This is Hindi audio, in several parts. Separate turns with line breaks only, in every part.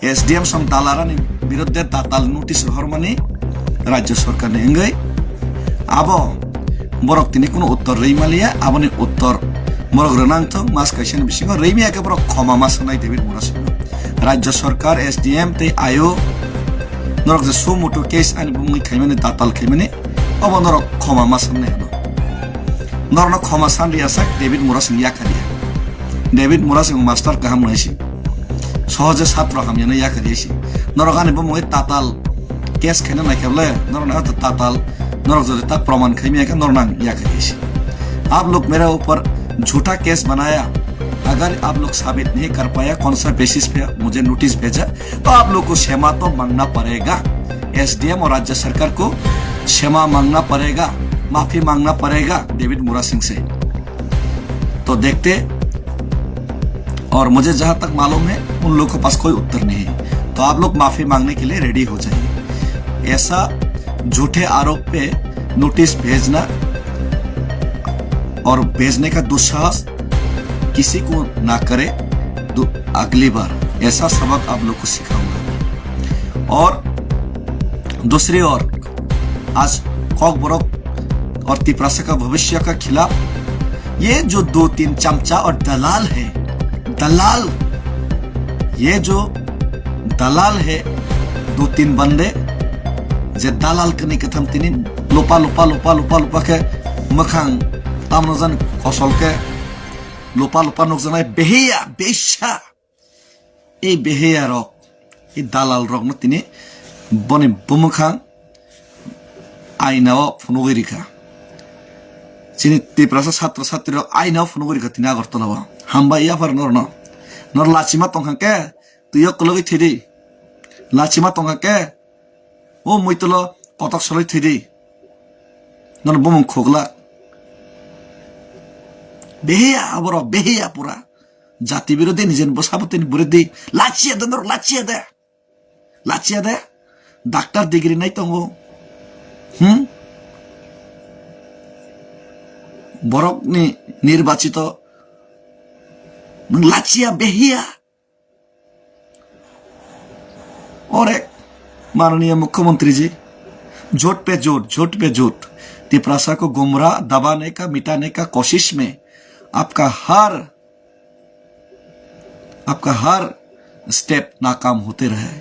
एसडीएम संग दालारानि बिरुद्धे दाताल नोटिस हरमानि राज्य सरकार ने इंगै आबो borok tini kuno uttor reimalia aboni uttor borok renangthok mas kaisani bisingo reimia ke borok khoma mas nai David Murasing rajya sarkar SDM te ayo norok je sumoto case ani bumui khaimani datal khaimani obo norok khoma mas nai no norno khoma san ria sak David Murasing yakaria David Murasing master kaham naisi sohoje chhatro hamyana yakariasi norokani bumui datal case khaina naikable norona datal नरक जो तक प्रमाण खैमिया का नरनांग या करेशी आप लोग मेरे ऊपर झूठा केस बनाया अगर आप लोग साबित नहीं कर पाया कौन सा बेसिस पे मुझे नोटिस भेजा तो आप लोग को क्षमा तो मांगना पड़ेगा एसडीएम और राज्य सरकार को क्षमा मांगना पड़ेगा माफी मांगना पड़ेगा डेविड मुरासिंग से तो देखते और मुझे जहां तक मालूम है उन लोगों के पास कोई उत्तर नहीं है तो आप लोग माफी मांगने के लिए रेडी हो जाइए ऐसा झूठे आरोप पे नोटिस भेजना और भेजने का दुस्साहस किसी को ना करे अगली बार ऐसा सबक आप लोग को सिखाऊंगा और दूसरी ओर आज कॉक बोरक और तिपरासा का भविष्य का खिलाफ ये जो 2-3 चमचा और दलाल है दलाल ये जो दलाल है 2-3 बंदे जे दालाल कने के थम तिनी लोपा लोपा लोपा लोपा लोपा के मखां ताम नजन कौशल के लोपा लोपा नजन बेहिया बेशा ए बेहिया रक ए दालाल रक न तिनी बने बुमखां आइनाव फुनुगरिखा चिनी तिप्रासा छात्र छात्री आइनाव फुनुगरिखा तिनी आगरतलावा हामबा या फर नर लाचिमा तंखा के तुय कलगि थिदि लाचिमा तंखा के ओ मुइतलो पतक सलै थिदि नन बम खोगला बेहिया अबर बेहिया पुरा जाति विरोधी निजेन बसाबतेन बुरेदी लाचिया दे डाक्टर डिग्री नाइ तंगो बरक नि निर्वाचित लाचिया बेहिया और एक माननीय मुख्यमंत्री जी झूठ पे झूठ तिपरासा को गुमराह दबाने का मिटाने का कोशिश में आपका हर स्टेप नाकाम होते रहे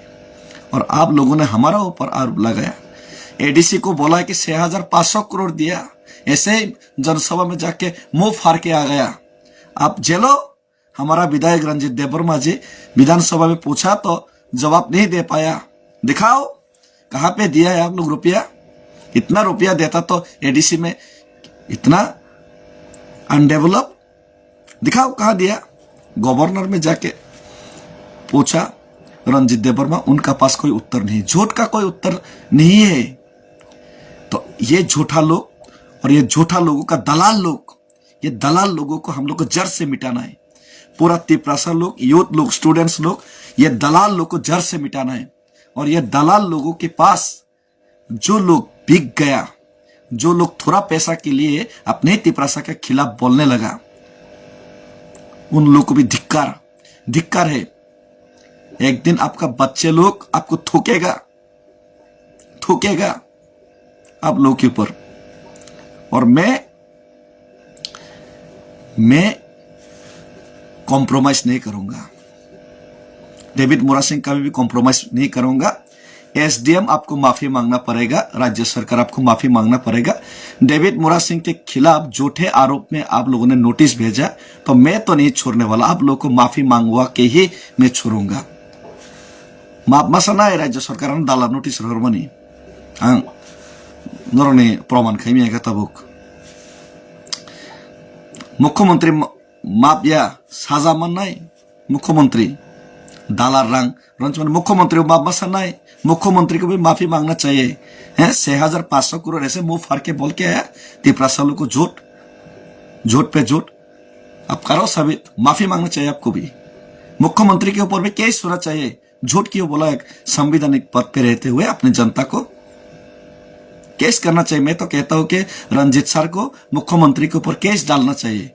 और आप लोगों ने हमारा ऊपर आरोप लगाया एडीसी को बोला कि 6,500 करोड़ दिया ऐसे जनसभा में जाके मुंह फाड़ के आ गया आप जेलो हमारा विधायक रंजीत देबवर्मा जी विधानसभा में पूछा तो जवाब नहीं दे पाया दिखाओ कहां पे दिया है आप लोग रुपया इतना रुपया देता तो एडीसी में इतना अनडेवलप दिखाओ कहां दिया गवर्नर में जाके पूछा रंजीत देबवर्मा उनका पास कोई उत्तर नहीं झूठ का कोई उत्तर नहीं है तो ये झूठा लोग और ये झूठा लोगों का दलाल लोग ये दलाल लोगों को हम लोग को जड़ से मिटाना है पूरा तिपरासा लोग यूथ लोग स्टूडेंट्स लोग ये दलाल लोग को जड़ से मिटाना है और ये दलाल लोगों के पास जो लोग बिक गया जो लोग थोड़ा पैसा के लिए अपने तिपरासा के खिलाफ बोलने लगा उन लोगों को भी धिक्कार है एक दिन आपका बच्चे लोग आपको थूकेगा आप लोगों के ऊपर और मैं कॉम्प्रोमाइज नहीं करूंगा डेविड मुरासिंग का भी कॉम्प्रोमाइज नहीं करूंगा एसडीएम आपको माफी मांगना पड़ेगा राज्य सरकार आपको माफी मांगना पड़ेगा डेविड मुरासिंग के खिलाफ झूठे आरोप में आप लोगों ने नोटिस भेजा तो मैं तो नहीं छोड़ने वाला आप लोगों को माफी मांगवा के ही मैं छोड़ूंगा माफ मसना है राज्य सरकार दाला नोटिस हरमानी आं नरने प्रमाण खैमिया तबुक मुख्यमंत्री माप या साजा माननाय मुख्यमंत्री दालार रंग रंजमान मुख्यमंत्री को माफ मसनाय मुख्यमंत्री को भी माफी मांगना चाहिए है 6,500 करोड़ ऐसे मुंह फाड़ के बोल के आया तिपरासा को झूठ पे झूठ आप करो साबित माफी मांगना चाहिए आपको भी मुख्यमंत्री के ऊपर भी केस होना चाहिए झूठ क्यों बोला एक संवैधानिक पद पे रहते हुए अपने जनता को केस करना चाहिए मैं तो कहता हूं कि रंजीत सर को मुख्यमंत्री के ऊपर केस डालना चाहिए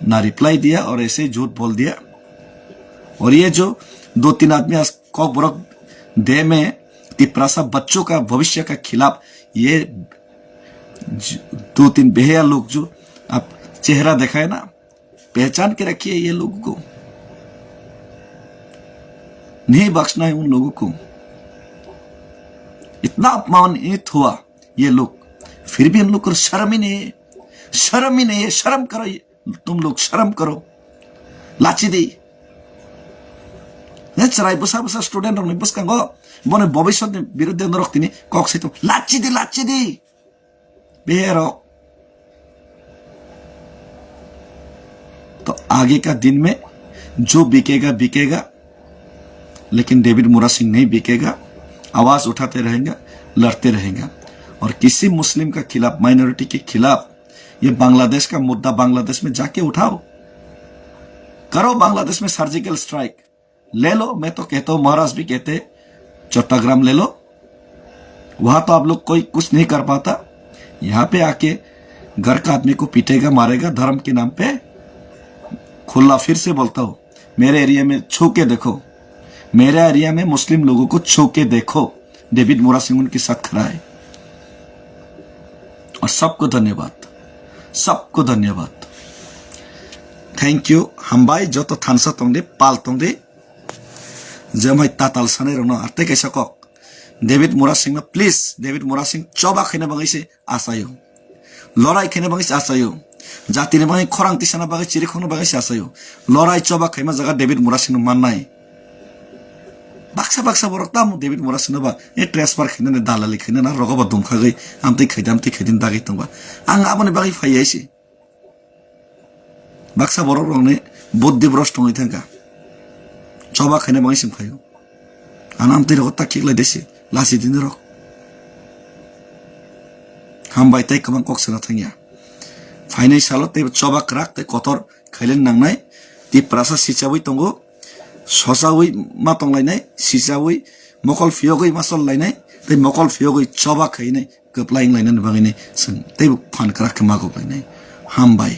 ना रिप्लाई दिया और ऐसे झूठ बोल दिया और ये जो 2-3 आदमी आज कॉक बरक दे में तिपरासा बच्चों का भविष्य का खिलाफ ये 2-3 बेहया लोग जो आप चेहरा देखा है ना, पहचान के रखिए ये लोगों को, नहीं बख्शना है उन लोगों को। इतना अपमानित हुआ ये लोग, फिर भी उन लोग को शर्म ही नहीं है, शर्म ही नहीं है। शर्म करो, तुम लोग शर्म करो। लाची दी चराई बसा बसा स्टूडेंट रंग बस कांगो बने भविष्य विरुद्ध रखती नहीं कॉक से तुम लाची दी बेरो। तो आगे का दिन में जो बिकेगा बिकेगा, लेकिन डेविड मोरा सिंह नहीं बिकेगा। आवाज उठाते रहेंगे, लड़ते रहेंगे। और किसी मुस्लिम का खिलाफ, माइनॉरिटी के खिलाफ, ये बांग्लादेश का मुद्दा बांग्लादेश में जाके उठाओ, करो बांग्लादेश में सर्जिकल स्ट्राइक ले लो। मैं तो कहता हूं, महाराज भी कहते चट्टाग्राम ले लो, वहां तो आप लोग कोई कुछ नहीं कर पाता। यहां पे आके घर का आदमी को पीटेगा, मारेगा धर्म के नाम पे। खुला फिर से बोलता हूं, मेरे एरिया में छू के देखो, मेरे एरिया में मुस्लिम लोगों को छू के देखो, डेविड मोरा सिंह उनके साथ खड़ा है। और सबको धन्यवाद, सबको धन्यवाद, थैंक यू। हमबाई जो तो थानसा तोंदे पाल तोंदे जमाई ताताल सने रनो आते कैसा को डेविड मोरा सिंह में प्लीज डेविड मोरा सिंह चौबा खेने बगै से आसायो, लड़ाई खेने बगै से आसायो, जाति ने बगै खरांग तिसाना बगै चिरी खोनो बगै से आसायो, लड़ाई चौबा खेमा जगह डेविड मोरा सिंह माननाय बाक्सा बाक्सा बरकता मु डेविड मोरा सिंह बा ए ट्रांसफर खेने ने दालाली खेने ना रगबा दुमखा गई आमते खैदिन दागै तंबा आं आबने बगै फाइयाइसे बाक्सा बर रंगने बुद्धि भ्रष्ट होई थंका चौबा खेने बगै सिम खायो आनाम ते रगता किगला देसे लासी दिन रक हम बाय तै कमां कक सना थंगिया फाइनाइ सालो ते चौबा क्राक ते कतर खैलेन नांनाय ति प्रासा सिचाबै तंगो ससावै मा तंलायनाय सिचावै मकल फियोगै मासल लायनाय तै मकल फियोगै चौबा खैनाय कप्लाइं लायनाय बगैनाय जों तै फान क्राक मागो लायनाय हम बाय